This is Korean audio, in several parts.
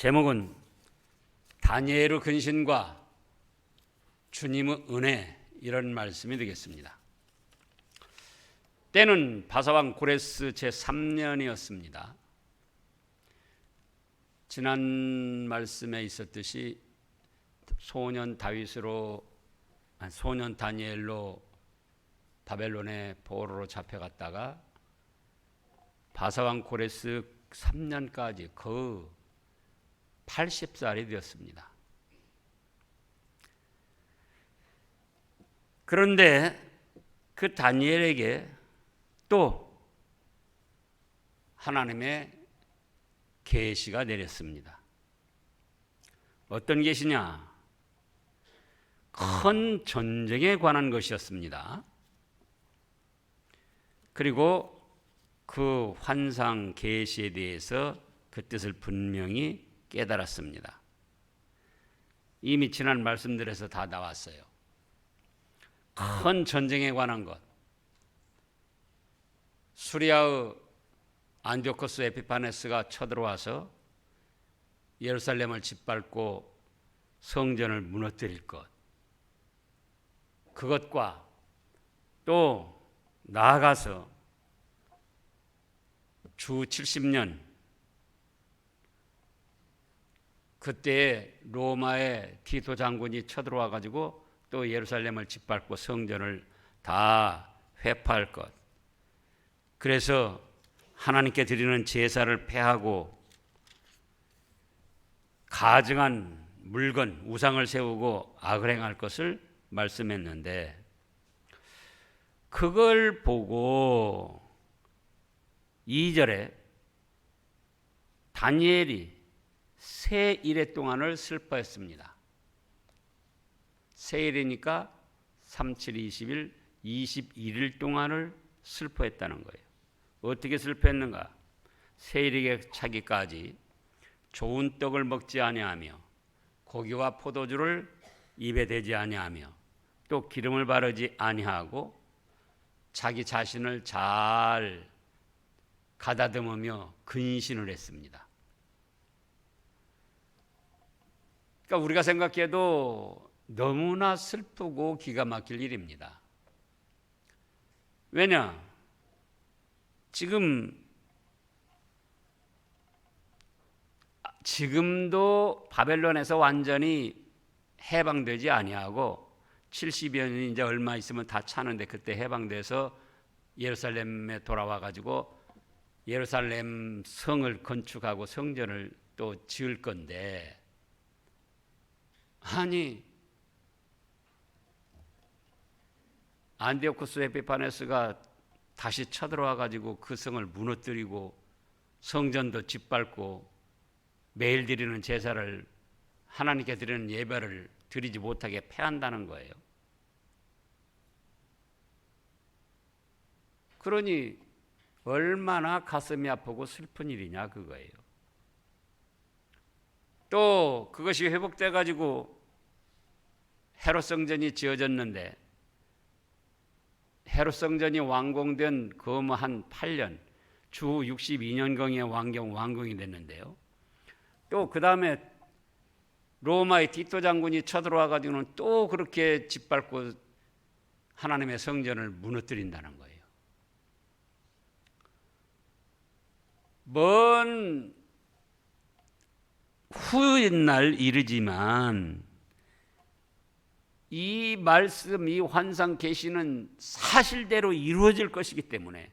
제목은 다니엘의 근신과 주님의 은혜, 이런 말씀이 되겠습니다. 때는 바사왕 고레스 제3년이었습니다. 지난 말씀에 있었듯이 소년 다니엘로 바벨론의 포로로 잡혀갔다가 바사왕 고레스 3년까지 거의 80살이 되었습니다. 그런데 그 다니엘에게 또 하나님의 계시가 내렸습니다. 어떤 계시냐? 큰 전쟁에 관한 것이었습니다. 그리고 그 환상 계시에 대해서 그 뜻을 분명히 깨달았습니다. 이미 지난 말씀들에서 다 나왔어요. 큰 전쟁에 관한 것, 수리아의 안티오코스 에피파네스가 쳐들어와서 예루살렘을 짓밟고 성전을 무너뜨릴 것, 그것과 또 나아가서 주 70년 그때 로마의 티토 장군이 쳐들어와 가지고 또 예루살렘을 짓밟고 성전을 다 회파할 것, 그래서 하나님께 드리는 제사를 폐하고 가증한 물건, 우상을 세우고 악을 행할 것을 말씀했는데, 그걸 보고 2절에 다니엘이 새 일해 동안을 슬퍼했습니다. 새 일이니까 37, 20일, 21일 동안을 슬퍼했다는 거예요. 어떻게 슬퍼했는가? 새 일에 차기까지 좋은 떡을 먹지 아니하며 고기와 포도주를 입에 대지 아니하며 또 기름을 바르지 아니하고 자기 자신을 잘 가다듬으며 근신을 했습니다. 그러니까 우리가 생각해도 너무나 슬프고 기가 막힐 일입니다. 왜냐? 지금도 바벨론에서 완전히 해방되지 아니하고 70여 년이 이제 얼마 있으면 다 차는데, 그때 해방돼서 예루살렘에 돌아와 가지고 예루살렘 성을 건축하고 성전을 또 지을 건데, 아니 안티오코스 에피파네스가 다시 쳐들어와 가지고 그 성을 무너뜨리고 성전도 짓밟고 매일 드리는 제사를, 하나님께 드리는 예배를 드리지 못하게 폐한다는 거예요. 그러니 얼마나 가슴이 아프고 슬픈 일이냐 그거예요. 또 그것이 회복돼 가지고 헤롯 성전이 지어졌는데, 헤롯 성전이 완공된 한 8년, 주 62년경에 완공이 됐는데요. 또 그 다음에 로마의 티토 장군이 쳐들어와 가지고는 또 그렇게 짓밟고 하나님의 성전을 무너뜨린다는 거예요. 먼 훗날 이르지만 이 말씀, 이 환상 계시는 사실대로 이루어질 것이기 때문에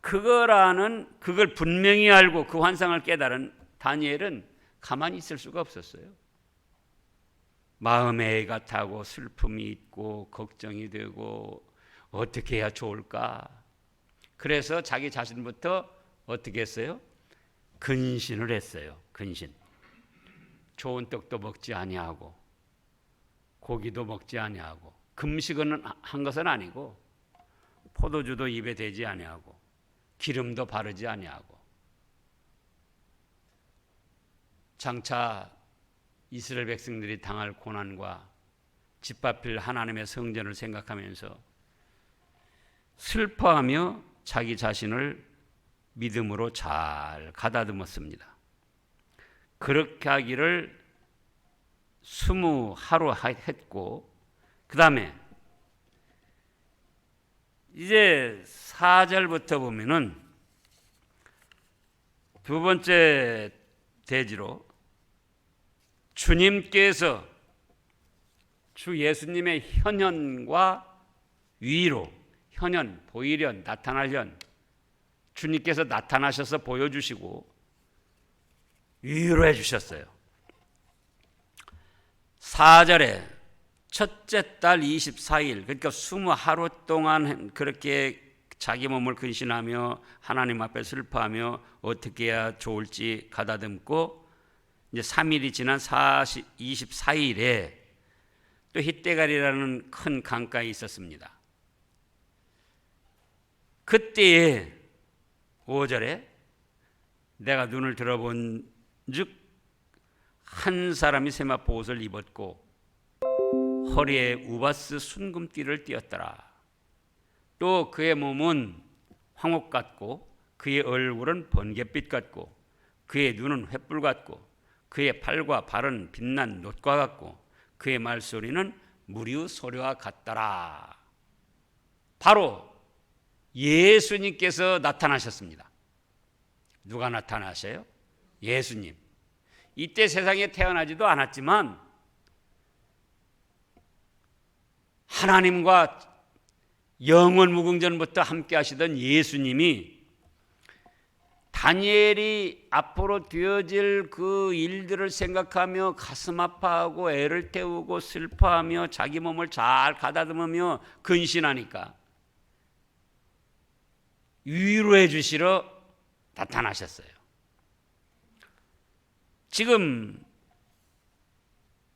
그걸 분명히 알고 그 환상을 깨달은 다니엘은 가만히 있을 수가 없었어요. 마음에 애가 타고 슬픔이 있고 걱정이 되고 어떻게 해야 좋을까? 그래서 자기 자신부터 어떻게 했어요? 근신을 했어요. 근신. 좋은 떡도 먹지 아니하고 고기도 먹지 아니하고, 금식은 한 것은 아니고 포도주도 입에 대지 아니하고 기름도 바르지 아니하고, 장차 이스라엘 백성들이 당할 고난과 짓밟힐 하나님의 성전을 생각하면서 슬퍼하며 자기 자신을 믿음으로 잘 가다듬었습니다. 그렇게 하기를 20하루 했고, 그 다음에 이제 4절부터 보면은 두 번째 대지로 주님께서 주 예수님의 현현과 위로, 현현, 보이련, 나타날련, 주님께서 나타나셔서 보여주시고 위로해 주셨어요. 4절에 첫째 달 24일, 그러니까 20하루 동안 그렇게 자기 몸을 근신하며 하나님 앞에 슬퍼하며 어떻게 해야 좋을지 가다듬고, 이제 3일이 지난 24일에 또 hit대갈이라는 큰 강가에 있었습니다. 그때에 5절에 내가 눈을 들어본 즉 한 사람이 세마포 옷을 입었고 허리에 우바스 순금띠를 띠었더라. 또 그의 몸은 황옥 같고 그의 얼굴은 번갯빛 같고 그의 눈은 횃불 같고 그의 팔과 발은 빛난 놋과 같고 그의 말소리는 무리의 소리와 같더라. 바로 예수님께서 나타나셨습니다. 누가 나타나셔요? 예수님. 이때 세상에 태어나지도 않았지만 하나님과 영원 무궁전부터 함께 하시던 예수님이 다니엘이 앞으로 되어질 그 일들을 생각하며 가슴 아파하고 애를 태우고 슬퍼하며 자기 몸을 잘 가다듬으며 근신하니까 위로해 주시러 나타나셨어요. 지금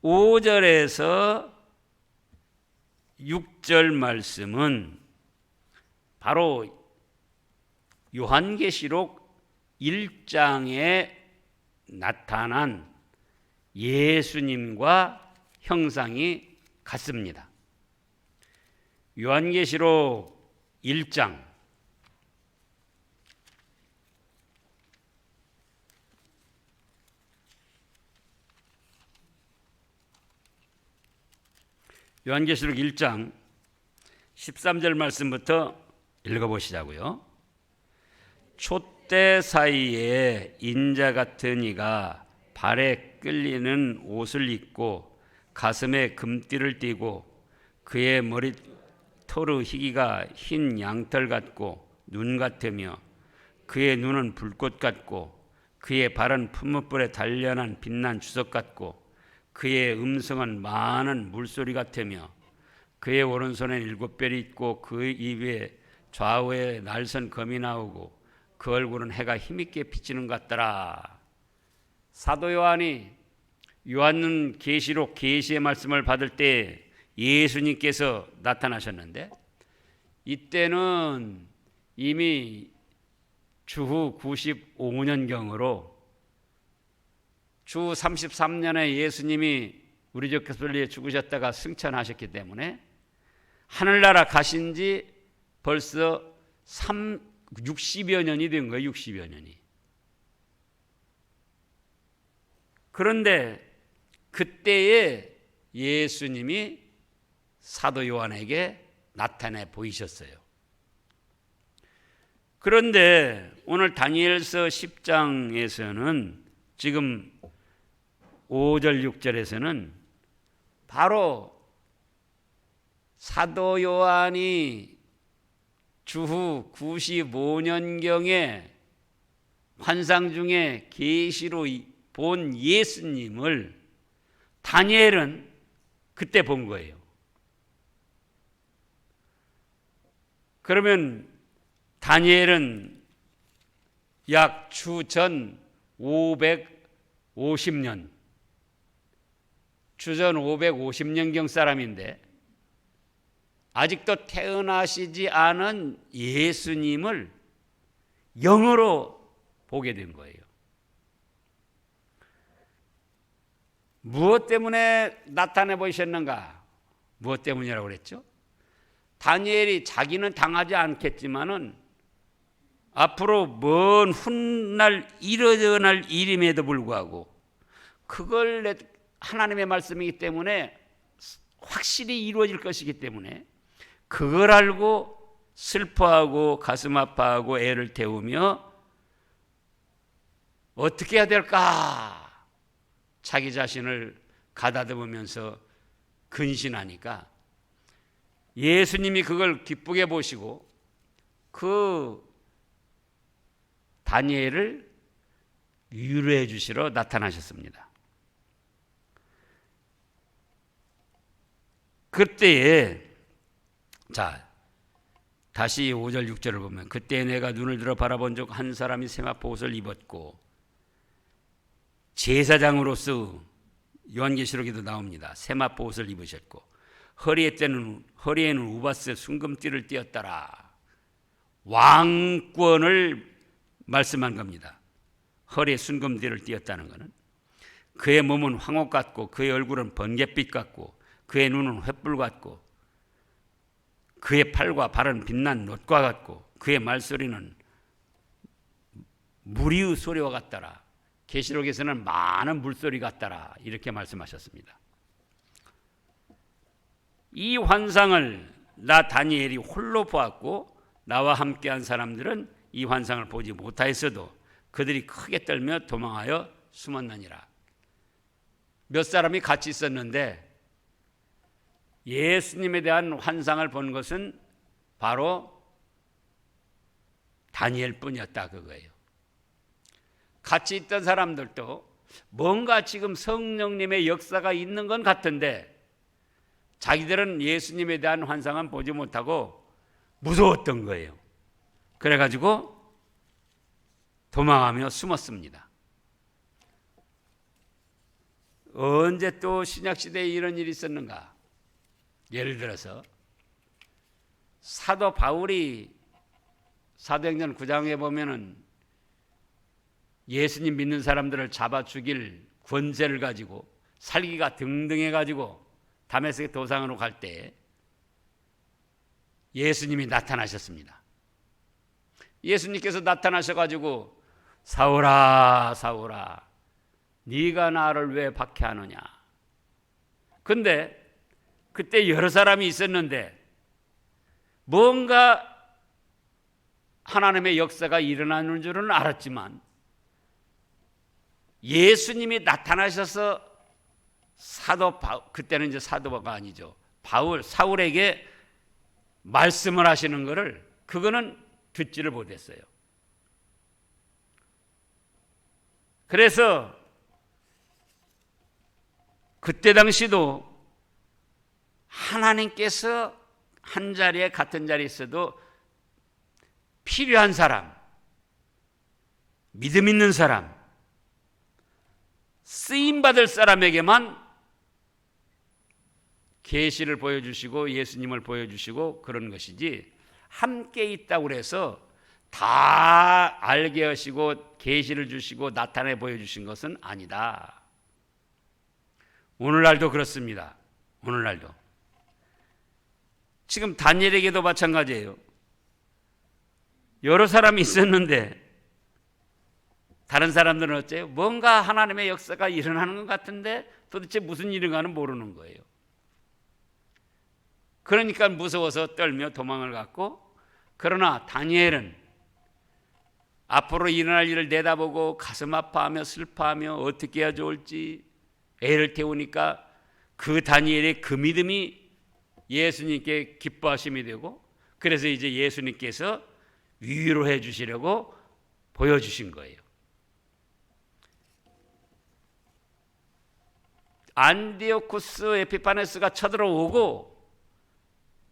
5절에서 6절 말씀은 바로 요한계시록 1장에 나타난 예수님과 형상이 같습니다. 요한계시록 1장 요한계시록 1장 13절 말씀부터 읽어보시자고요. 촛대 사이에 인자 같은 이가 발에 끌리는 옷을 입고 가슴에 금띠를 띠고 그의 머리 털의 희기가 흰 양털 같고 눈 같으며 그의 눈은 불꽃 같고 그의 발은 푸무불에 단련한 빛난 주석 같고 그의 음성은 많은 물소리 같으며 그의 오른손에 7별이 있고 그 입에 좌우에 날선 검이 나오고 그 얼굴은 해가 힘있게 비치는 것 같더라. 사도 요한이 요한 계시록 계시의 말씀을 받을 때 예수님께서 나타나셨는데 이때는 이미 주후 95년경으로 주 33년에 예수님이 우리 집 그리스도에 죽으셨다가 승천하셨기 때문에 하늘나라 가신 지 벌써 60여 년이 된 거예요. 60여 년이. 그런데 그때에 예수님이 사도 요한에게 나타내 보이셨어요. 그런데 오늘 다니엘서 10장에서는 지금 5절 6절에서는 바로 사도 요한이 주후 95년경에 환상 중에 계시로 본 예수님을 다니엘은 그때 본 거예요. 그러면 다니엘은 약 주전 550년, 주전 550년경 사람인데 아직도 태어나시지 않은 예수님을 영으로 보게 된 거예요. 무엇 때문에 나타내 보이셨는가? 무엇 때문이라고 그랬죠? 다니엘이 자기는 당하지 않겠지만은 앞으로 먼 훗날 일어날 일임에도 불구하고 그걸 하나님의 말씀이기 때문에 확실히 이루어질 것이기 때문에 그걸 알고 슬퍼하고 가슴 아파하고 애를 태우며 어떻게 해야 될까? 자기 자신을 가다듬으면서 근신하니까 예수님이 그걸 기쁘게 보시고 그 다니엘을 위로해 주시러 나타나셨습니다. 그때에 다시 5절 6절을 보면 그때 내가 눈을 들어 바라본 적 한 사람이 세마포 옷을 입었고 제사장으로서 요한계시록에도 나옵니다. 세마포 옷을 입으셨고 허리에는 우바스 순금띠를 띠었더라. 왕권을 말씀한 겁니다. 허리에 순금띠를 띠었다는 것은 그의 몸은 황옥 같고 그의 얼굴은 번갯빛 같고 그의 눈은 횃불 같고 그의 팔과 발은 빛난 놋과 같고 그의 말소리는 무리의 소리와 같더라. 계시록에서는 많은 물소리 같더라. 이렇게 말씀하셨습니다. 이 환상을 나 다니엘이 홀로 보았고 나와 함께한 사람들은 이 환상을 보지 못하였어도 그들이 크게 떨며 도망하여 숨었느니라. 몇 사람이 같이 있었는데 예수님에 대한 환상을 본 것은 바로 다니엘뿐이었다 그거예요. 같이 있던 사람들도 뭔가 지금 성령님의 역사가 있는 건 같은데 자기들은 예수님에 대한 환상은 보지 못하고 무서웠던 거예요. 그래가지고 도망하며 숨었습니다. 언제 또 신약시대에 이런 일이 있었는가? 예를 들어서 사도 바울이 사도행전 9장에 보면은 예수님 믿는 사람들을 잡아 죽일 권세를 가지고 살기가 등등해가지고 다메섹 도상으로 갈 때 예수님이 나타나셨습니다. 예수님께서 나타나셔가지고 사울아 사울아 네가 나를 왜 박해하느냐. 근데 그때 여러 사람이 있었는데 뭔가 하나님의 역사가 일어나는 줄은 알았지만 예수님이 나타나셔서 그때는 이제 사도가 아니죠. 사울에게 말씀을 하시는 것을 그거는 듣지를 못했어요. 그래서 그때 당시도 하나님께서 한 자리에 같은 자리에 있어도 필요한 사람, 믿음 있는 사람, 쓰임받을 사람에게만 계시를 보여주시고 예수님을 보여주시고 그런 것이지 함께 있다고 해서 다 알게 하시고 계시를 주시고 나타내 보여주신 것은 아니다. 오늘날도 그렇습니다. 오늘날도 지금 다니엘에게도 마찬가지예요. 여러 사람이 있었는데 다른 사람들은 어째요? 뭔가 하나님의 역사가 일어나는 것 같은데 도대체 무슨 일인가는 모르는 거예요. 그러니까 무서워서 떨며 도망을 갔고, 그러나 다니엘은 앞으로 일어날 일을 내다보고 가슴 아파하며 슬퍼하며 어떻게 해야 좋을지 애를 태우니까 그 다니엘의 그 믿음이 예수님께 기뻐하심이 되고, 그래서 이제 예수님께서 위로해 주시려고 보여주신 거예요. 안디오쿠스 에피파네스가 쳐들어오고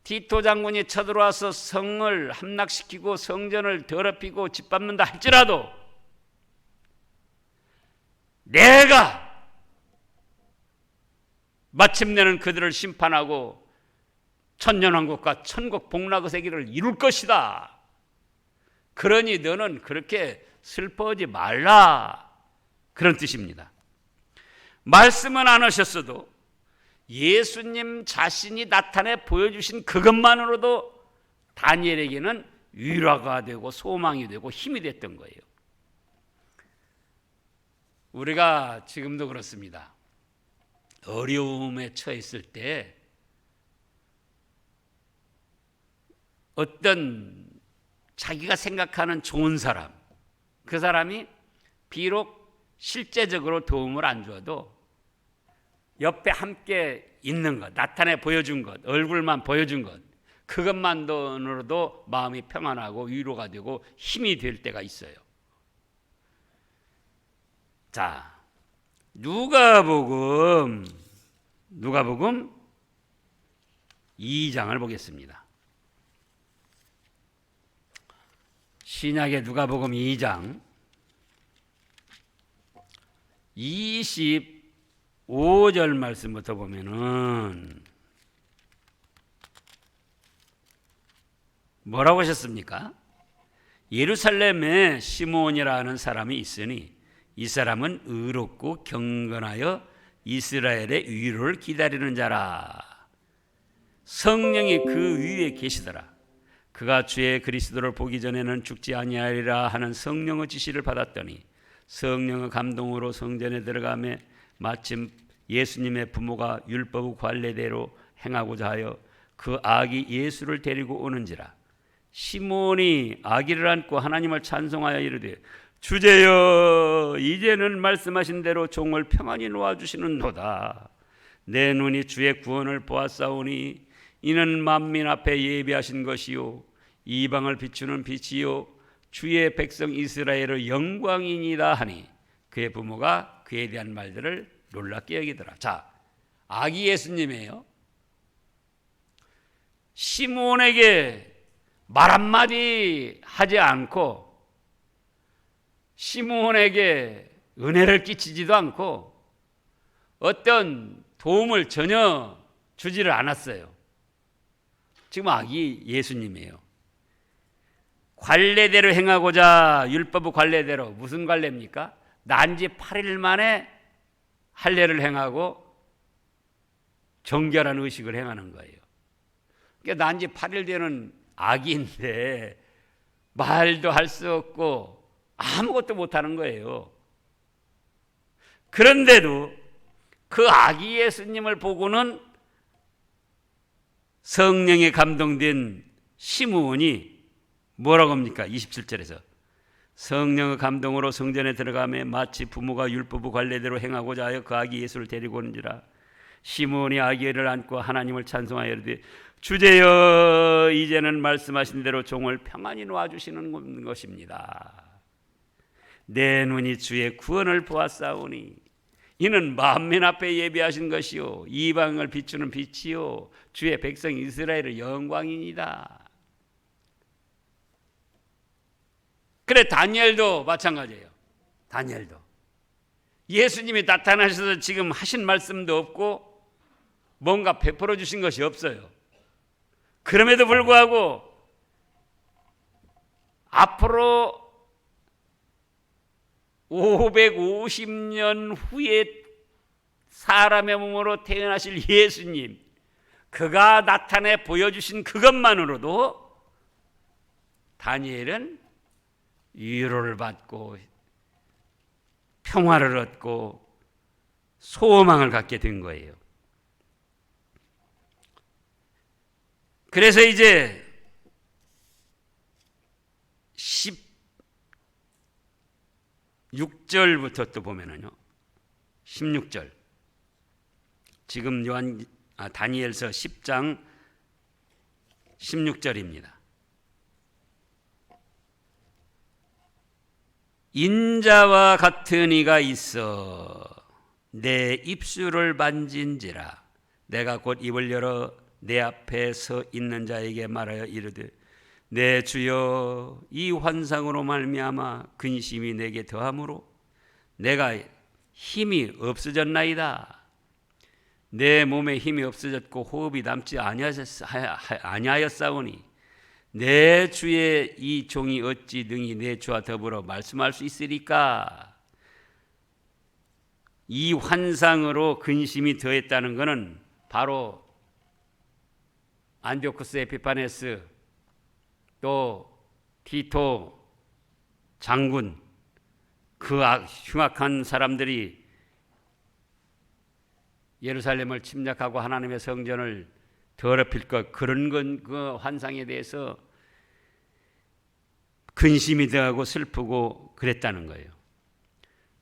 티토 장군이 쳐들어와서 성을 함락시키고 성전을 더럽히고 짓밟는다 할지라도 내가 마침내는 그들을 심판하고 천년왕국과 천국 복락의 세계를 이룰 것이다. 그러니 너는 그렇게 슬퍼하지 말라. 그런 뜻입니다. 말씀은 안 하셨어도 예수님 자신이 나타내 보여주신 그것만으로도 다니엘에게는 위로가 되고 소망이 되고 힘이 됐던 거예요. 우리가 지금도 그렇습니다. 어려움에 처했을 때 어떤 자기가 생각하는 좋은 사람, 그 사람이 비록 실제적으로 도움을 안 줘도 옆에 함께 있는 것, 나타내 보여준 것, 얼굴만 보여준 것, 그것만으로도 마음이 평안하고 위로가 되고 힘이 될 때가 있어요. 자, 누가복음 2장을 보겠습니다. 신약의 누가복음 2장 25절 말씀부터 보면은 뭐라고 하셨습니까? 예루살렘에 시므온이라는 사람이 있으니 이 사람은 의롭고 경건하여 이스라엘의 위로를 기다리는 자라. 성령이 그 위에 계시더라. 그가 주의 그리스도를 보기 전에는 죽지 아니하리라 하는 성령의 지시를 받았더니 성령의 감동으로 성전에 들어가매 마침 예수님의 부모가 율법 관례대로 행하고자 하여 그 아기 예수를 데리고 오는지라. 시몬이 아기를 안고 하나님을 찬송하여 이르되 주제여 이제는 말씀하신 대로 종을 평안히 놓아주시는도다. 내 눈이 주의 구원을 보았사오니 이는 만민 앞에 예비하신 것이요 이방을 비추는 빛이요 주의 백성 이스라엘의 영광이니이다 하니 그의 부모가 그에 대한 말들을 놀랍게 여기더라. 자, 아기 예수님이에요. 시몬에게 말 한마디 하지 않고 시몬에게 은혜를 끼치지도 않고 어떤 도움을 전혀 주지를 않았어요. 지금 아기 예수님이에요. 관례대로 행하고자 율법의 관례대로 무슨 관례입니까? 난지 8일 만에 할례를 행하고 정결한 의식을 행하는 거예요. 그러니까 난지 8일 되는 아기인데 말도 할 수 없고 아무것도 못하는 거예요. 그런데도 그 아기 예수님을 보고는 성령에 감동된 시므온이 뭐라고 합니까? 27절에서 성령의 감동으로 성전에 들어가며 마치 부모가 율법의 관례대로 행하고자 하여 그 아기 예수를 데리고 오는지라. 시므온이 아기를 안고 하나님을 찬송하여 이르되 주제여 이제는 말씀하신 대로 종을 평안히 놓아주시는 것입니다. 내 눈이 주의 구원을 보았사오니 이는 만민 앞에 예비하신 것이요 이방을 비추는 빛이요 주의 백성 이스라엘의 영광이니이다. 그래, 다니엘도 마찬가지예요. 다니엘도 예수님이 나타나셔서 지금 하신 말씀도 없고 뭔가 베풀어 주신 것이 없어요. 그럼에도 불구하고 앞으로 550년 후에 사람의 몸으로 태어나실 예수님, 그가 나타내 보여주신 그것만으로도 다니엘은 위로를 받고 평화를 얻고 소망을 갖게 된 거예요. 그래서 이제 16절부터 또 보면은요. 16절. 지금 다니엘서 10장 16절입니다. 인자와 같은 이가 있어 내 입술을 만진지라. 내가 곧 입을 열어 내 앞에 서 있는 자에게 말하여 이르되 내 주여 이 환상으로 말미암아 근심이 내게 더함으로 내가 힘이 없어졌나이다. 내 몸에 힘이 없어졌고 호흡이 남지 아니하였사오니 내 주의 이 종이 어찌 능히 내 주와 더불어 말씀할 수 있으리까. 이 환상으로 근심이 더했다는 것은 바로 안티오쿠스 에피파네스 또 티토 장군 그 흉악한 사람들이 예루살렘을 침략하고 하나님의 성전을 더럽힐 것, 그런 그 환상에 대해서 근심이 되고 슬프고 그랬다는 거예요.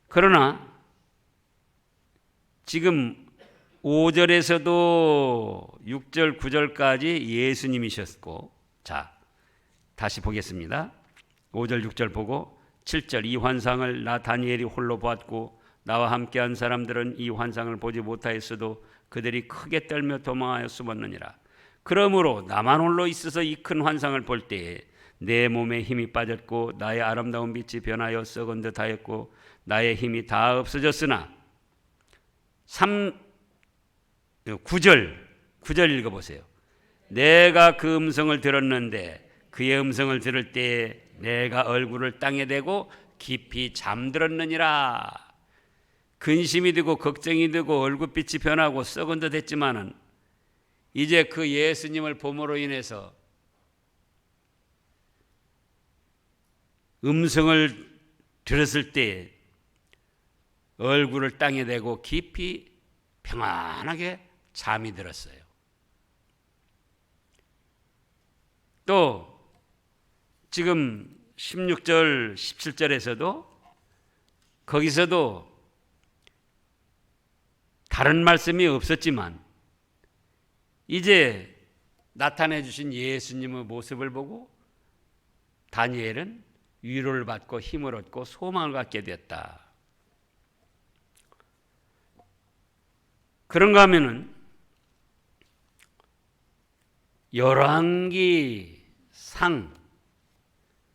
그러나 지금 5절에서도 6절, 9절까지 예수님이셨고, 자, 다시 보겠습니다. 5절, 6절 보고 7절, 이 환상을 나 다니엘이 홀로 보았고 나와 함께한 사람들은 이 환상을 보지 못하였어도 그들이 크게 떨며 도망하여 숨었느니라. 그러므로 나만 홀로 있어서 이 큰 환상을 볼 때에 내 몸에 힘이 빠졌고 나의 아름다운 빛이 변하여 썩은 듯하였고 나의 힘이 다 없어졌으나 9절 읽어보세요. 내가 그 음성을 들었는데 그의 음성을 들을 때에 내가 얼굴을 땅에 대고 깊이 잠들었느니라. 근심이 되고 걱정이 되고 얼굴빛이 변하고 썩은 듯 했지만은 이제 그 예수님을 봄으로 인해서 음성을 들었을 때 얼굴을 땅에 대고 깊이 평안하게 잠이 들었어요. 또 지금 16절, 17절에서도 거기서도 다른 말씀이 없었지만 이제 나타내 주신 예수님의 모습을 보고 다니엘은 위로를 받고 힘을 얻고 소망을 갖게 되었다. 그런가 하면은 열왕기상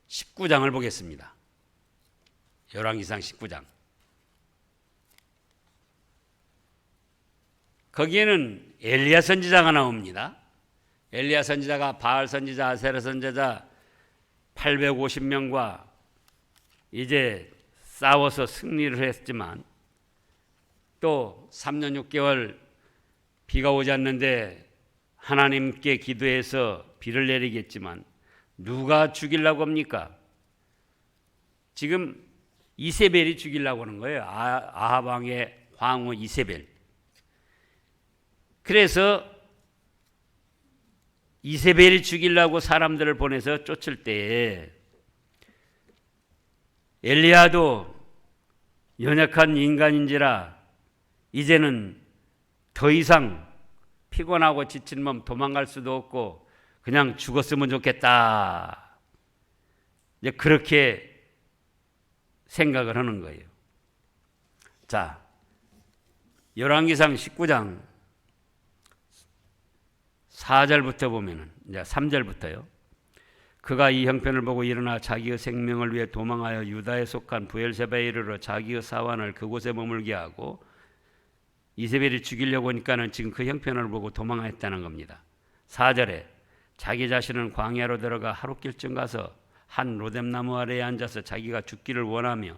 19장을 보겠습니다. 열왕기상 19장. 거기에는 엘리야 선지자가 나옵니다. 엘리야 선지자가 바알 선지자, 아세라 선지자 850명과 이제 싸워서 승리를 했지만 또 3년 6개월 비가 오지 않는데 하나님께 기도해서 비를 내리겠지만 누가 죽이려고 합니까? 지금 이세벨이 죽이려고 하는 거예요. 아합 왕의 황후 이세벨. 그래서 이세벨이 죽이려고 사람들을 보내서 쫓을 때에 엘리야도 연약한 인간인지라 이제는 더 이상 피곤하고 지친 몸 도망갈 수도 없고 그냥 죽었으면 좋겠다. 이제 그렇게 생각을 하는 거예요. 자, 열왕기상 19장 4절부터 보면은 이제 3절부터요. 그가 이 형편을 보고 일어나 자기의 생명을 위해 도망하여 유다에 속한 부엘세바에 이르러 자기의 사환을 그곳에 머물게 하고 이세벨이 죽이려고 하니까는 지금 그 형편을 보고 도망했다는 겁니다. 4절에 자기 자신은 광야로 들어가 하룻길쯤 가서 한 로뎀나무 아래에 앉아서 자기가 죽기를 원하며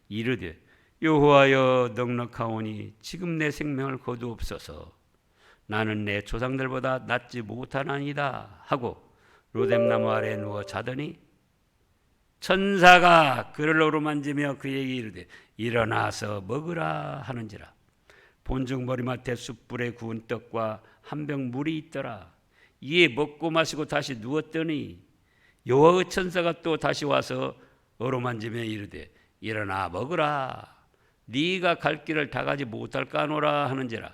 이르되 여호와여 넉넉하오니 지금 내 생명을 거두옵소서. 나는 내 조상들보다 낫지 못하나이다 하고 로뎀나무 아래에 누워 자더니 천사가 그를 어루만지며 그에게 이르되 일어나서 먹으라 하는지라. 본즉 머리맡에 숯불에 구운 떡과 한 병 물이 있더라. 이에 먹고 마시고 다시 누웠더니 여호와의 천사가 또 다시 와서 어루만지며 이르되 일어나 먹으라. 네가 갈 길을 다 가지 못할까노라 하는지라.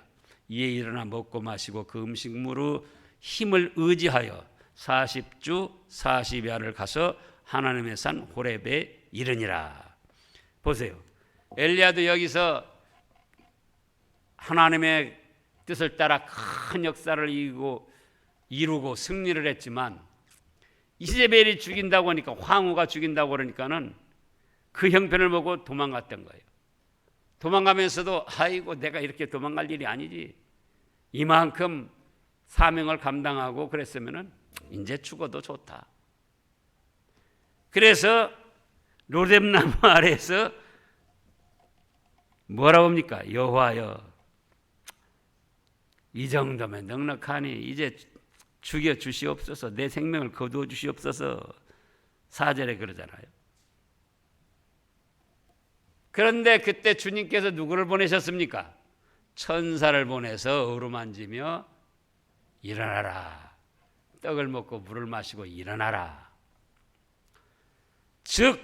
이에 일어나 먹고 마시고 그 음식물의 힘을 의지하여 40주 40야를 가서 하나님의 산 호렙에 이르니라. 보세요. 엘리야도 여기서 하나님의 뜻을 따라 큰 역사를 이루고 승리를 했지만 이세벨이 죽인다고 하니까 황후가 죽인다고 그러니까는 그 형편을 보고 도망갔던 거예요. 도망가면서도 아이고 내가 이렇게 도망갈 일이 아니지. 이만큼 사명을 감당하고 그랬으면은 이제 죽어도 좋다. 그래서 로뎀나무 아래에서 뭐라고 합니까? 여호와여 이 정도면 넉넉하니 이제 죽여 주시옵소서. 내 생명을 거두어 주시옵소서. 4절에 그러잖아요. 그런데 그때 주님께서 누구를 보내셨습니까? 천사를 보내서 어루만지며 일어나라. 떡을 먹고 물을 마시고 일어나라. 즉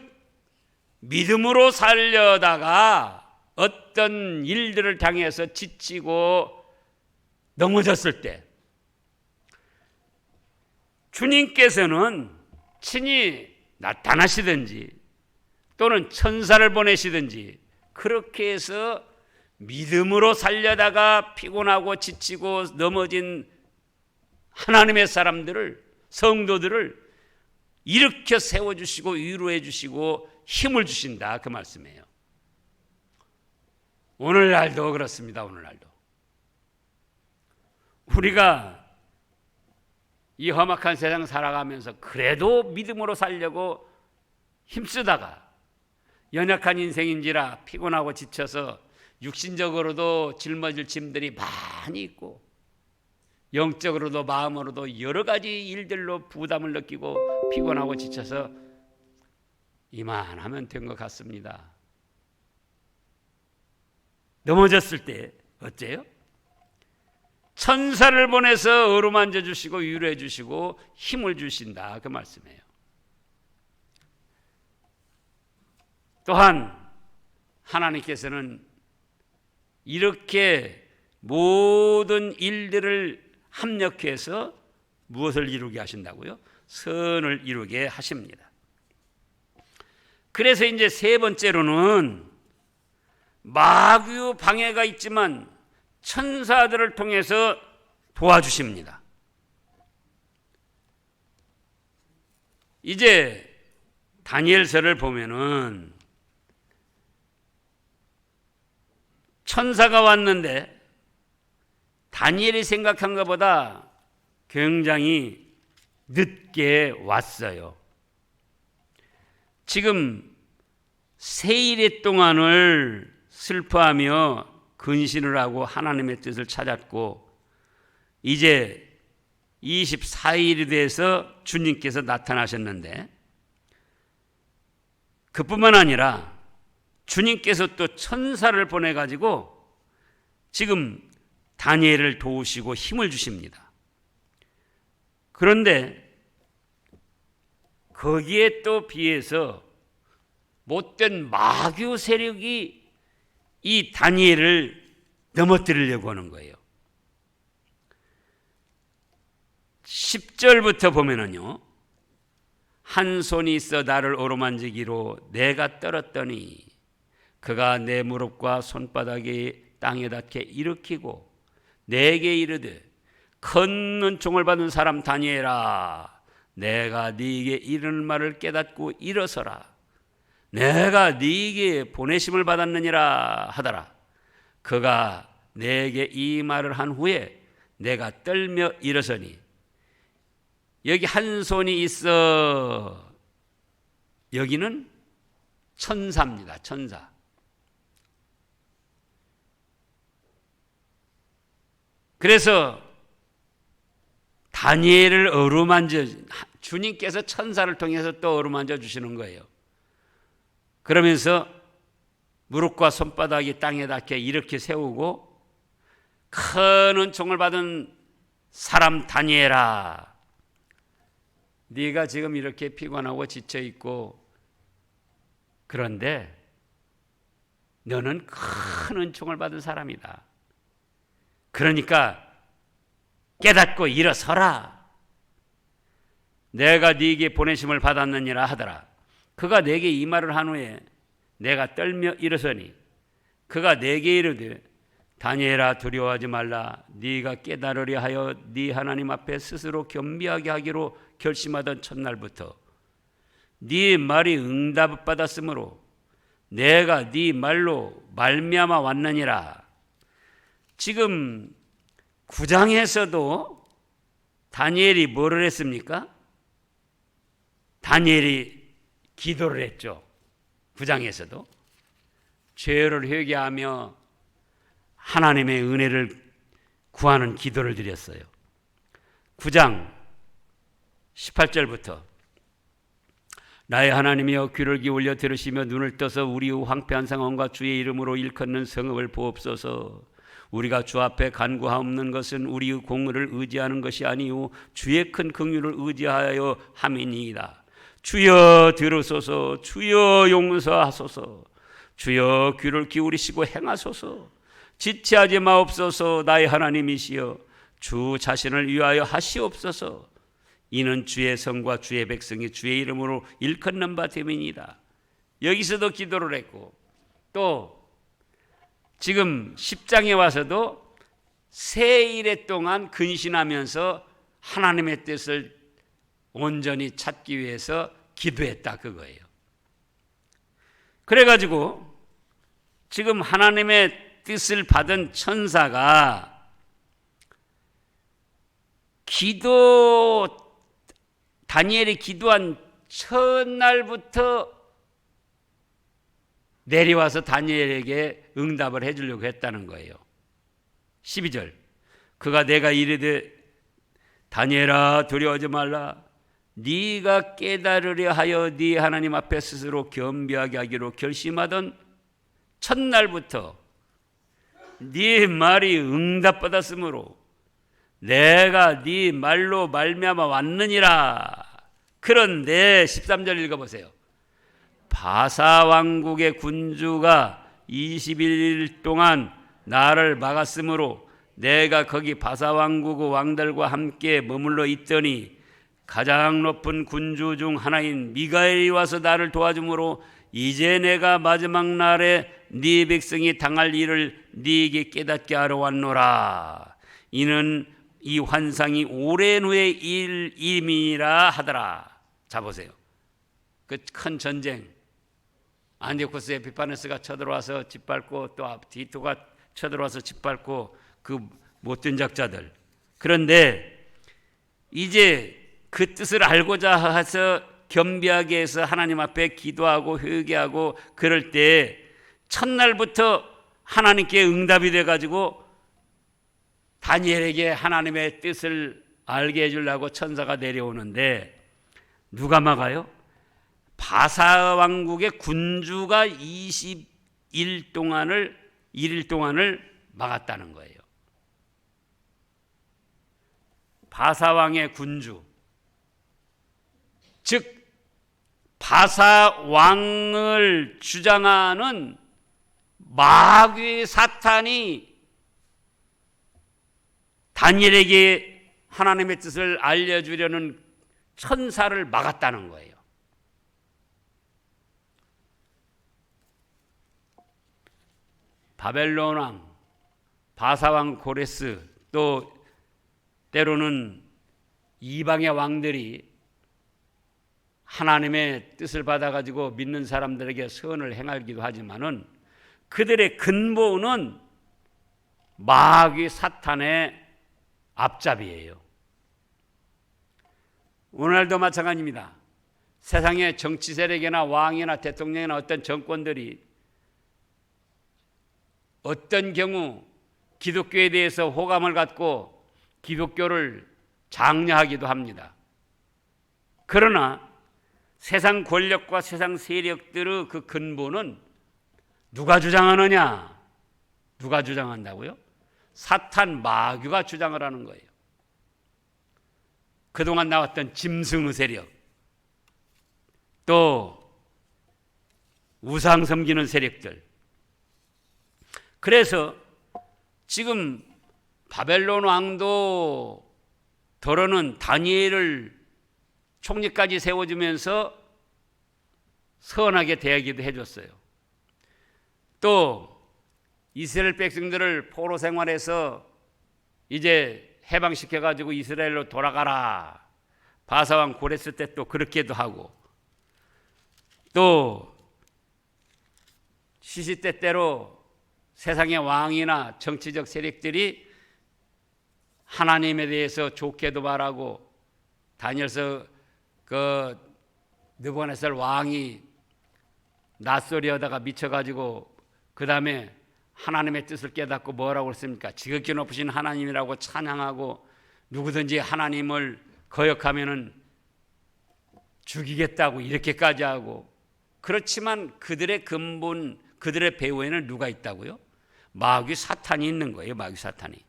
믿음으로 살려다가 어떤 일들을 당해서 지치고 넘어졌을 때 주님께서는 친히 나타나시든지 또는 천사를 보내시든지 그렇게 해서 믿음으로 살려다가 피곤하고 지치고 넘어진 하나님의 사람들을, 성도들을 일으켜 세워주시고 위로해 주시고 힘을 주신다, 그 말씀이에요. 오늘날도 그렇습니다. 오늘날도 우리가 이 험악한 세상 살아가면서 그래도 믿음으로 살려고 힘쓰다가 연약한 인생인지라 피곤하고 지쳐서 육신적으로도 짊어질 짐들이 많이 있고 영적으로도 마음으로도 여러 가지 일들로 부담을 느끼고 피곤하고 지쳐서 이만하면 된 것 같습니다. 넘어졌을 때 어째요? 천사를 보내서 어루만져 주시고 위로해 주시고 힘을 주신다, 그 말씀이에요. 또한 하나님께서는 이렇게 모든 일들을 합력해서 무엇을 이루게 하신다고요? 선을 이루게 하십니다. 그래서 이제 세 번째로는 마귀 방해가 있지만 천사들을 통해서 도와주십니다. 이제 다니엘서를 보면은 천사가 왔는데 다니엘이 생각한 것보다 굉장히 늦게 왔어요. 지금 세일의 동안을 슬퍼하며 근신을 하고 하나님의 뜻을 찾았고 이제 24일이 돼서 주님께서 나타나셨는데 그뿐만 아니라 주님께서 또 천사를 보내가지고 지금 다니엘을 도우시고 힘을 주십니다. 그런데 거기에 또 비해서 못된 마귀 세력이 이 다니엘을 넘어뜨리려고 하는 거예요. 10절부터 보면은요, 한 손이 있어 나를 어루만지기로 내가 떨었더니 그가 내 무릎과 손바닥이 땅에 닿게 일으키고 내게 이르되 큰 은총을 받은 사람 다니엘아, 내가 네게 이르는 말을 깨닫고 일어서라. 내가 네게 보내심을 받았느니라 하더라. 그가 내게 이 말을 한 후에 내가 떨며 일어서니, 여기 한 손이 있어, 여기는 천사입니다. 천사. 그래서 다니엘을 어루만져, 주님께서 천사를 통해서 또 어루만져 주시는 거예요. 그러면서 무릎과 손바닥이 땅에 닿게 이렇게 세우고 큰 은총을 받은 사람 다니엘아, 네가 지금 이렇게 피곤하고 지쳐 있고 그런데 너는 큰 은총을 받은 사람이다. 그러니까 깨닫고 일어서라. 내가 네게 보내심을 받았느니라 하더라. 그가 내게 이 말을 한 후에 내가 떨며 일어서니 그가 내게 이르되 다니엘아, 두려워하지 말라. 네가 깨달으려 하여 네 하나님 앞에 스스로 겸비하게 하기로 결심하던 첫날부터 네 말이 응답받았으므로 내가 네 말로 말미암아 왔느니라. 지금 9장에서도 다니엘이 뭐를 했습니까? 다니엘이 기도를 했죠. 9장에서도 죄를 회개하며 하나님의 은혜를 구하는 기도를 드렸어요. 9장 18절부터 나의 하나님이여 귀를 기울여 들으시며 눈을 떠서 우리의 황폐한 상황과 주의 이름으로 일컫는 성읍을 보옵소서. 우리가 주 앞에 간구하옵는 것은 우리의 공의를 의지하는 것이 아니요 주의 큰 긍휼을 의지하여 함이니이다. 주여 들으소서. 주여 용서하소서. 주여 귀를 기울이시고 행하소서. 지체하지 마옵소서. 나의 하나님이시여 주 자신을 위하여 하시옵소서. 이는 주의 성과 주의 백성이 주의 이름으로 일컫는 바 됨이니이다. 여기서도 기도를 했고 또 지금 10장에 와서도 세 일해 동안 근신하면서 하나님의 뜻을 온전히 찾기 위해서 기도했다 그거예요. 그래가지고 지금 하나님의 뜻을 받은 천사가 다니엘이 기도한 첫날부터 내려와서 다니엘에게 응답을 해주려고 했다는 거예요. 12절 그가 내가 이르되 다니엘아 두려워하지 말라. 네가 깨달으려 하여 네 하나님 앞에 스스로 겸비하게 하기로 결심하던 첫날부터 네 말이 응답받았으므로 내가 네 말로 말미암아 왔느니라. 그런데 13절 읽어보세요. 바사 왕국의 군주가 21일 동안 나를 막았으므로 내가 거기 바사 왕국의 왕들과 함께 머물러 있더니 가장 높은 군주 중 하나인 미가엘이 와서 나를 도와주므로 이제 내가 마지막 날에 네 백성이 당할 일을 네게 깨닫게 하러 왔노라. 이는 이 환상이 오랜 후의 일임이라 하더라. 자 보세요. 그 큰 전쟁 안티오코스 에피파네스가 쳐들어와서 짓밟고 또 디토가 쳐들어와서 짓밟고 그 못된 작자들. 그런데 이제 그 뜻을 알고자 해서 겸비하게 해서 하나님 앞에 기도하고 회개하고 그럴 때 첫날부터 하나님께 응답이 돼가지고 다니엘에게 하나님의 뜻을 알게 해주려고 천사가 내려오는데 누가 막아요? 바사 왕국의 군주가 21일 동안을 막았다는 거예요. 바사 왕의 군주, 즉 바사 왕을 주장하는 마귀 사탄이 다니엘에게 하나님의 뜻을 알려주려는 천사를 막았다는 거예요. 바벨론 왕, 바사 왕 고레스, 또 때로는 이방의 왕들이 하나님의 뜻을 받아가지고 믿는 사람들에게 선을 행하기도 하지만은 그들의 근본은 마귀 사탄의 앞잡이에요. 오늘도 마찬가지입니다. 세상의 정치 세력이나 왕이나 대통령이나 어떤 정권들이 어떤 경우 기독교에 대해서 호감을 갖고 기독교를 장려하기도 합니다. 그러나 세상 권력과 세상 세력들의 그 근본은 누가 주장하느냐? 누가 주장한다고요? 사탄 마귀가 주장을 하는 거예요. 그동안 나왔던 짐승의 세력, 또 우상 섬기는 세력들. 그래서 지금 바벨론 왕도 더러는 다니엘을 총리까지 세워주면서 선하게 대하기도 해줬어요. 또 이스라엘 백성들을 포로 생활에서 이제 해방시켜가지고 이스라엘로 돌아가라. 바사왕 고레스 때 또 그렇게도 하고, 또 시시때때로 세상의 왕이나 정치적 세력들이 하나님에 대해서 좋게도 말하고, 다니엘서 그 느부갓네살 왕이 낯소리하다가 미쳐가지고 그 다음에 하나님의 뜻을 깨닫고 뭐라고 했습니까? 지극히 높으신 하나님이라고 찬양하고 누구든지 하나님을 거역하면은 죽이겠다고 이렇게까지 하고, 그렇지만 그들의 근본, 그들의 배후에는 누가 있다고요? 마귀 사탄이 있는 거예요. 마귀 사탄이.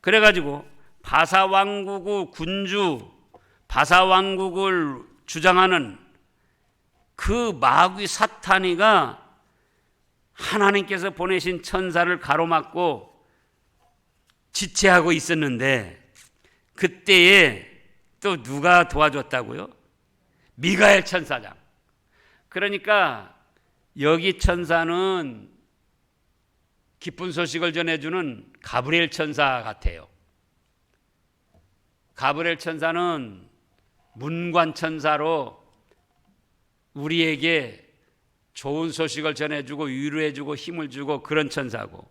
그래가지고 바사왕국의 군주, 바사왕국을 주장하는 그 마귀 사탄이가 하나님께서 보내신 천사를 가로막고 지체하고 있었는데, 그때에 또 누가 도와줬다고요? 미가엘 천사장. 그러니까 여기 천사는 기쁜 소식을 전해주는 가브리엘 천사 같아요. 가브리엘 천사는 문관 천사로 우리에게 좋은 소식을 전해주고 위로해주고 힘을 주고 그런 천사고,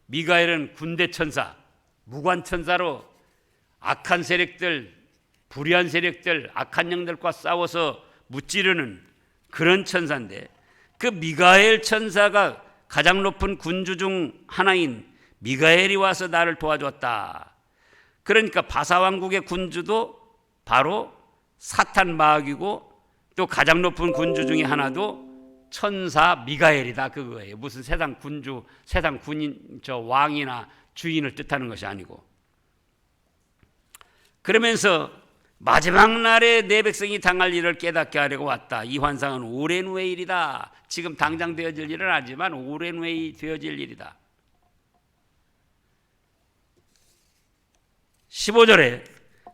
미가엘은 군대 천사, 무관 천사로 악한 세력들, 불의한 세력들, 악한 영들과 싸워서 무찌르는 그런 천사인데, 그 미가엘 천사가 가장 높은 군주 중 하나인 미가엘이 와서 나를 도와줬다. 그러니까 바사왕국의 군주도 바로 사탄 마귀고, 또 가장 높은 군주 중에 하나도 천사 미가엘이다 그거예요. 무슨 세상 군주, 세상 군인, 저 왕이나 주인을 뜻하는 것이 아니고. 그러면서 마지막 날에 내 백성이 당할 일을 깨닫게 하려고 왔다. 이 환상은 오랜 후의 일이다. 지금 당장 되어질 일은 아니지만 오랜 후에 되어질 일이다. 15절에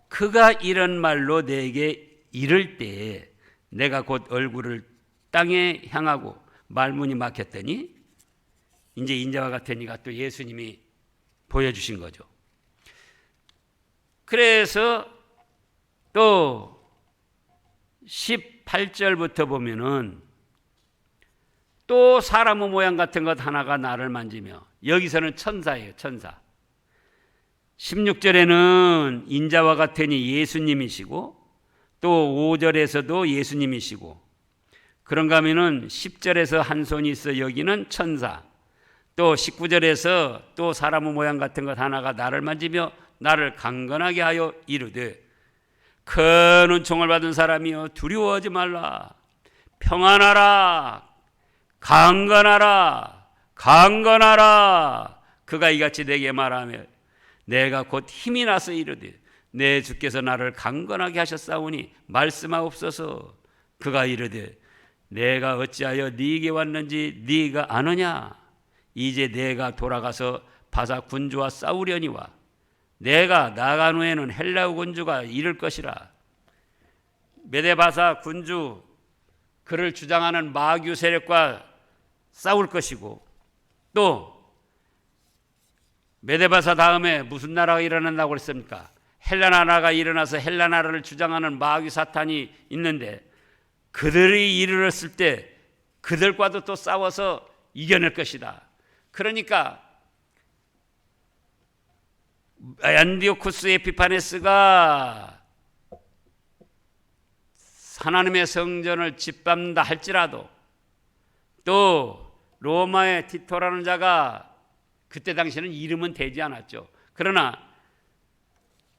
그가 이런 말로 내게 이를 때에 내가 곧 얼굴을 땅에 향하고 말문이 막혔더니, 이제 인자와 같으니까 또 예수님이 보여주신 거죠. 그래서 또 18절부터 보면은 또 사람의 모양 같은 것 하나가 나를 만지며, 여기서는 천사예요. 천사. 16절에는 인자와 같으니 예수님이시고, 또 5절에서도 예수님이시고, 그런가 하면은 10절에서 한 손이 있어 여기는 천사, 또 19절에서 또 사람의 모양 같은 것 하나가 나를 만지며 나를 강건하게 하여 이르되, 큰 은총을 받은 사람이여 두려워하지 말라. 평안하라. 강건하라. 강건하라. 그가 이같이 내게 말하며 내가 곧 힘이 나서 이르되 내 주께서 나를 강건하게 하셨사오니 말씀하옵소서. 그가 이르되 내가 어찌하여 네게 왔는지 네가 아느냐? 이제 내가 돌아가서 바사 군주와 싸우려니와 내가 나간 후에는 헬라의 군주가 이를 것이라. 메데바사 군주, 그를 주장하는 마귀 세력과 싸울 것이고, 또 메데바사 다음에 무슨 나라가 일어난다고 그랬습니까? 헬라 나라가 일어나서 헬라 나라를 주장하는 마귀 사탄이 있는데, 그들이 이르렀을 때 그들과도 또 싸워서 이겨낼 것이다. 그러니까 안디오쿠스 에피파네스가 하나님의 성전을 짓밟는다 할지라도, 또 로마의 티토라는 자가 그때 당시에는 이름은 되지 않았죠. 그러나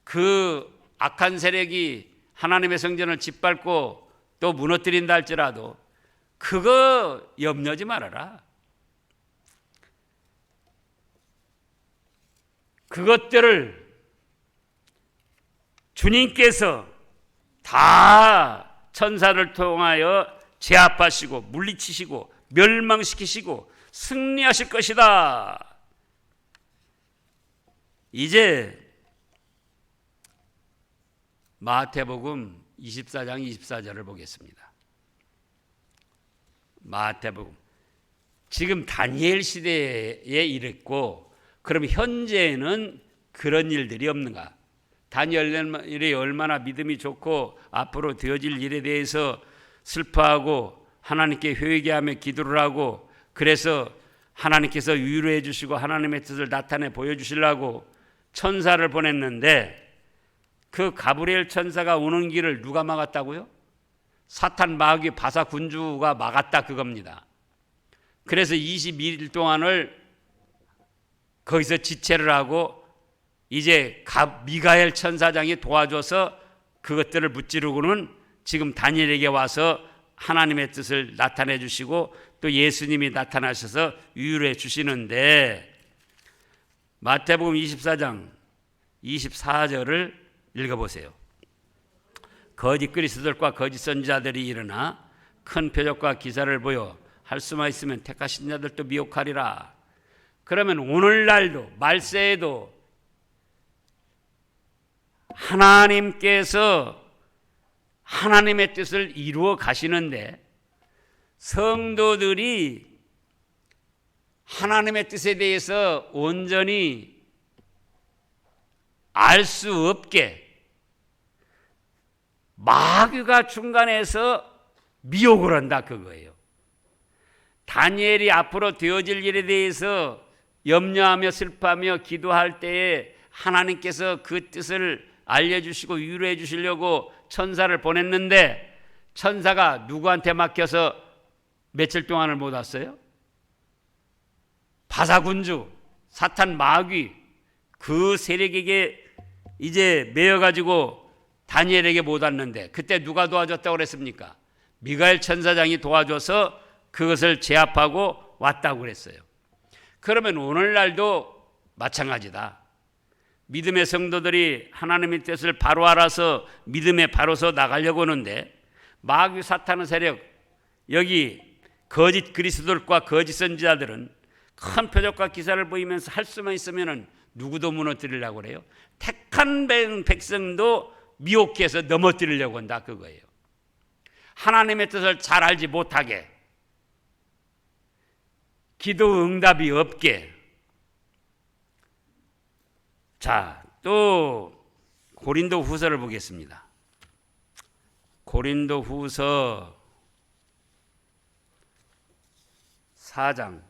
그 악한 세력이 하나님의 성전을 짓밟고 또 무너뜨린다 할지라도 그거 염려하지 말아라. 그것들을 주님께서 다 천사를 통하여 제압하시고 물리치시고 멸망시키시고 승리하실 것이다. 이제 마태복음 24장 24절을 보겠습니다. 마태복음. 지금 다니엘 시대에 이랬고, 그럼 현재는 그런 일들이 없는가? 다니엘이 얼마나 믿음이 좋고 앞으로 되어질 일에 대해서 슬퍼하고 하나님께 회개하며 기도를 하고, 그래서 하나님께서 위로해 주시고 하나님의 뜻을 나타내 보여주시려고 천사를 보냈는데, 그 가브리엘 천사가 오는 길을 누가 막았다고요? 사탄 마귀 바사 군주가 막았다 그겁니다. 그래서 22일 동안을 거기서 지체를 하고, 이제 미가엘 천사장이 도와줘서 그것들을 무찌르고는 지금 다니엘에게 와서 하나님의 뜻을 나타내 주시고 또 예수님이 나타나셔서 위로해 주시는데, 마태복음 24장 24절을 읽어보세요. 거짓 그리스도들과 거짓 선지자들이 일어나 큰 표적과 기사를 보여 할 수만 있으면 택하신 자들도 미혹하리라. 그러면 오늘날도 말세에도 하나님께서 하나님의 뜻을 이루어 가시는데, 성도들이 하나님의 뜻에 대해서 온전히 알 수 없게 마귀가 중간에서 미혹을 한다, 그거예요. 다니엘이 앞으로 되어질 일에 대해서 염려하며 슬퍼하며 기도할 때에 하나님께서 그 뜻을 알려주시고 위로해 주시려고 천사를 보냈는데, 천사가 누구한테 맡겨서 며칠 동안을 못 왔어요? 바사군주, 사탄 마귀, 그 세력에게 이제 매여가지고 다니엘에게 못 왔는데, 그때 누가 도와줬다고 그랬습니까? 미가엘 천사장이 도와줘서 그것을 제압하고 왔다고 그랬어요. 그러면 오늘날도 마찬가지다. 믿음의 성도들이 하나님의 뜻을 바로 알아서 믿음에 바로서 나가려고 하는데, 마귀 사탄의 세력, 여기 거짓 그리스도들과 거짓 선지자들은 큰 표적과 기사를 보이면서 할 수만 있으면 누구도 무너뜨리려고 그래요. 택한 백성도 미혹해서 넘어뜨리려고 한다, 그거예요. 하나님의 뜻을 잘 알지 못하게, 기도 응답이 없게. 자, 또 고린도 후서를 보겠습니다. 고린도 후서 4장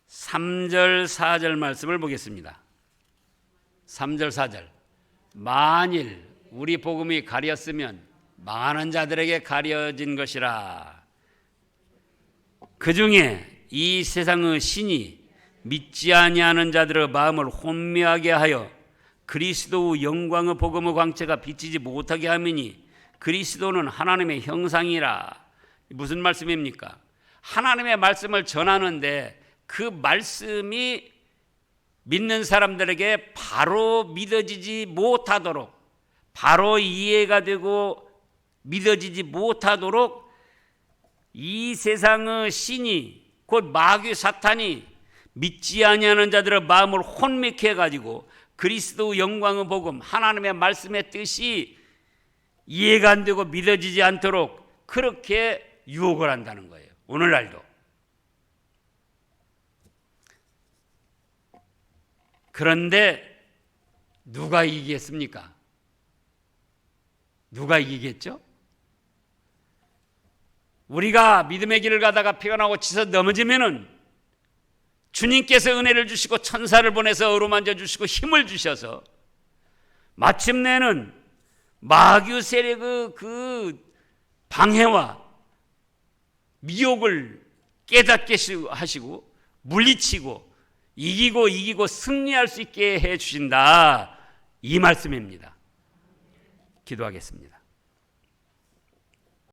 3절 4절 말씀을 보겠습니다. 3절 4절. 만일 우리 복음이 가렸으면 망하는 자들에게 가려진 것이라. 그 중에 이 세상의 신이 믿지 아니하는 자들의 마음을 혼미하게 하여 그리스도의 영광의 복음의 광채가 비치지 못하게 하미니, 그리스도는 하나님의 형상이라. 무슨 말씀입니까? 하나님의 말씀을 전하는데 그 말씀이 믿는 사람들에게 바로 믿어지지 못하도록, 바로 이해가 되고 믿어지지 못하도록 이 세상의 신이, 곧 마귀 사탄이 믿지 아니하는 자들의 마음을 혼미케 해가지고 그리스도의 영광의 복음, 하나님의 말씀의 뜻이 이해가 안 되고 믿어지지 않도록 그렇게 유혹을 한다는 거예요. 오늘날도. 그런데 누가 이기겠습니까? 누가 이기겠죠? 우리가 믿음의 길을 가다가 피곤하고 지쳐 넘어지면은 주님께서 은혜를 주시고 천사를 보내서 어루만져 주시고 힘을 주셔서 마침내는 마귀 세력의 그 방해와 미혹을 깨닫게 하시고 물리치고 이기고 승리할 수 있게 해 주신다, 이 말씀입니다. 기도하겠습니다.